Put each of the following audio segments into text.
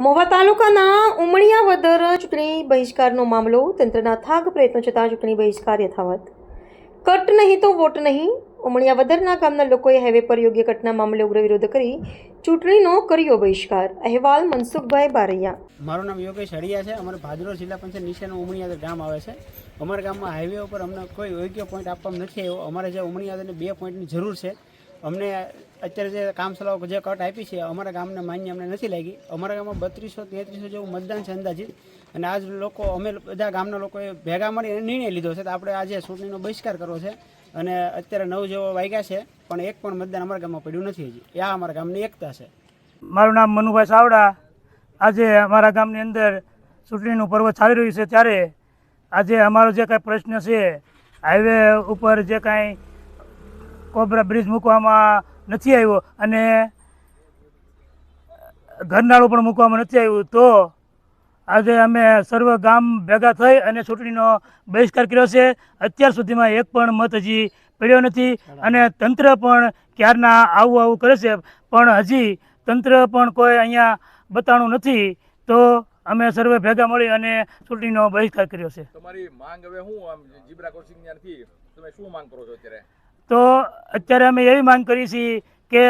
મહુવા તાલુકાના ઉમળિયાવદર ચૂંટણી બહિષ્કારનો મામલો તંત્રના થાક પ્રયત્નો છતાં ચૂંટણી બહિષ્કાર યથાવત. કટ નહીં તો વોટ નહીં. ઉમળિયાવદરના ગામના લોકોએ હાઈવે પર યોગ્ય કટના મામલે ઉગ્ર વિરોધ કરી ચૂંટણીનો કર્યો બહિષ્કાર. અહેવાલ મનસુખભાઈ બારૈયા. મારું નામ યોગેશ હળિયા છે. અમારે ભાદરોડ જિલ્લા પંચાયત નીચેનું ઉમળિયાવદર ગામ આવે છે. અમારા ગામમાં હાઈવે ઉપર અમને કોઈ યોગ્ય પોઈન્ટ આપવામાં નથી આવ્યો. અમારે જે ઉમળિયાવદરને 2 પોઈન્ટની જરૂર છે. અમને અત્યારે જે કામ ચલાવો જે કટ આપી છે અમારા ગામને માન્ય અમને નથી લાગી. અમારા ગામમાં 3200-3300 જેવું મતદાન છે અંદાજિત. અને આજ લોકો અમે બધા ગામના લોકોએ ભેગા મળીને નિર્ણય લીધો છે તો આપણે આજે ચૂંટણીનો બહિષ્કાર કરવો છે. અને અત્યારે 9 જેવો વાગ્યા છે પણ એક પણ મતદાન અમારા ગામમાં પડ્યું નથી હજી. આ અમારા ગામની એકતા છે. મારું નામ મનુભાઈ સાવડા. આજે અમારા ગામની અંદર ચૂંટણીનું પર્વ ચાલી રહ્યું છે ત્યારે આજે અમારો જે કાંઈ પ્રશ્ન છે હાઈવે ઉપર જે કાંઈ કોબરા બ્રિજ મૂકવામાં નથી આવ્યો અને ઘરનાળું પણ મૂકવામાં નથી આવ્યું તો આજે અમે સર્વ ગામ ભેગા થઈ અને ચૂંટણીનો બહિષ્કાર કર્યો છે. અત્યાર સુધીમાં એક પણ મત હજી પડ્યો નથી અને તંત્ર પણ ક્યારના આવું કરે છે પણ હજી તંત્ર પણ કોઈ અહીંયા બતાવવાનું નથી. તો અમે સર્વે ભેગા મળી અને ચૂંટણીનો બહિષ્કાર કર્યો છે. તમારી માંગ હવે શું આમ જીબ્રા ક્રોસિંગ ત્યાંથી તમે શું માંગ કરો છો અત્યારે? તો અત્યારે અમે એવી માંગ કરી છીએ કે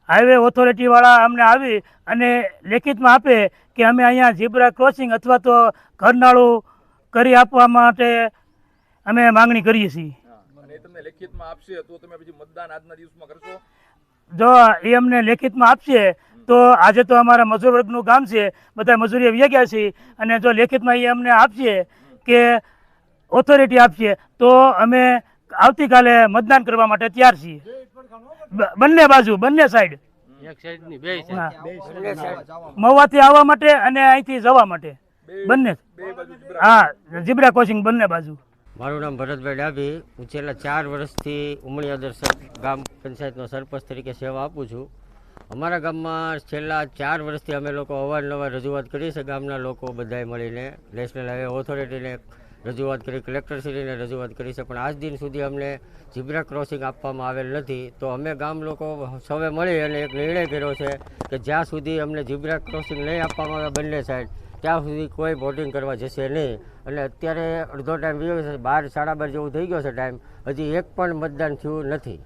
હાઈવે ઓથોરિટીવાળા અમને આવી અને લેખિતમાં આપે કે અમે અહીંયા ઝીબ્રા ક્રોસિંગ અથવા તો ઘરનાળું કરી આપવા માટે અમે માંગણી કરીએ છીએ. અને તમને લેખિતમાં આપશે તો તમે પછી મતદાન આજના દિવસમાં કરશો? જો એ અમને લેખિતમાં આપશે તો આજે તો અમારા મજૂર વર્ગનું ગામ છે, બધા મજૂરીએ વ્યા ગયા છે અને જો લેખિતમાં એ અમને આપશે કે ઓથોરિટી આપશે તો અમે આવતીકાલે મતદાન કરવા માટે તૈયાર છીએ. બંને બાજુ, બંને સાઈડ, મહુવાથી આવવા માટે અને અહીંથી જવા માટે બંને. હા, ઝીબ્રા ક્રોસિંગ બંને બાજુ. મારું નામ ભરતભાઈ ડાભી. હું છેલ્લા 4 વર્ષથી ઉમળિયાવદર ગામ પંચાયતનો સરપંચ તરીકે સેવા આપું છું. અમારા ગામમાં છેલ્લા 4 વર્ષથી અમે લોકો અવારનવાર રજૂઆત કરી છે. ગામના લોકો બધાએ મળીને નેશનલ હાઈવે ઓથોરિટીને રજૂઆત કરી, કલેક્ટરશ્રીને રજૂઆત કરી છે પણ આજ દિન સુધી અમને ઝીબ્રા ક્રોસિંગ આપવામાં આવેલ નથી. તો અમે ગામ લોકો સૌએ મળી અને એક નિર્ણય કર્યો છે કે જ્યાં સુધી અમને ઝીબ્રા ક્રોસિંગ નહીં આપવામાં આવે બંને સાઈડ ત્યાં સુધી કોઈ વોટિંગ કરવા જશે નહીં. અને અત્યારે અડધો ટાઈમ ગયો છે, 12, 12:30 જેવું થઈ ગયો છે ટાઈમ, હજી એક પણ મતદાન થયું નથી.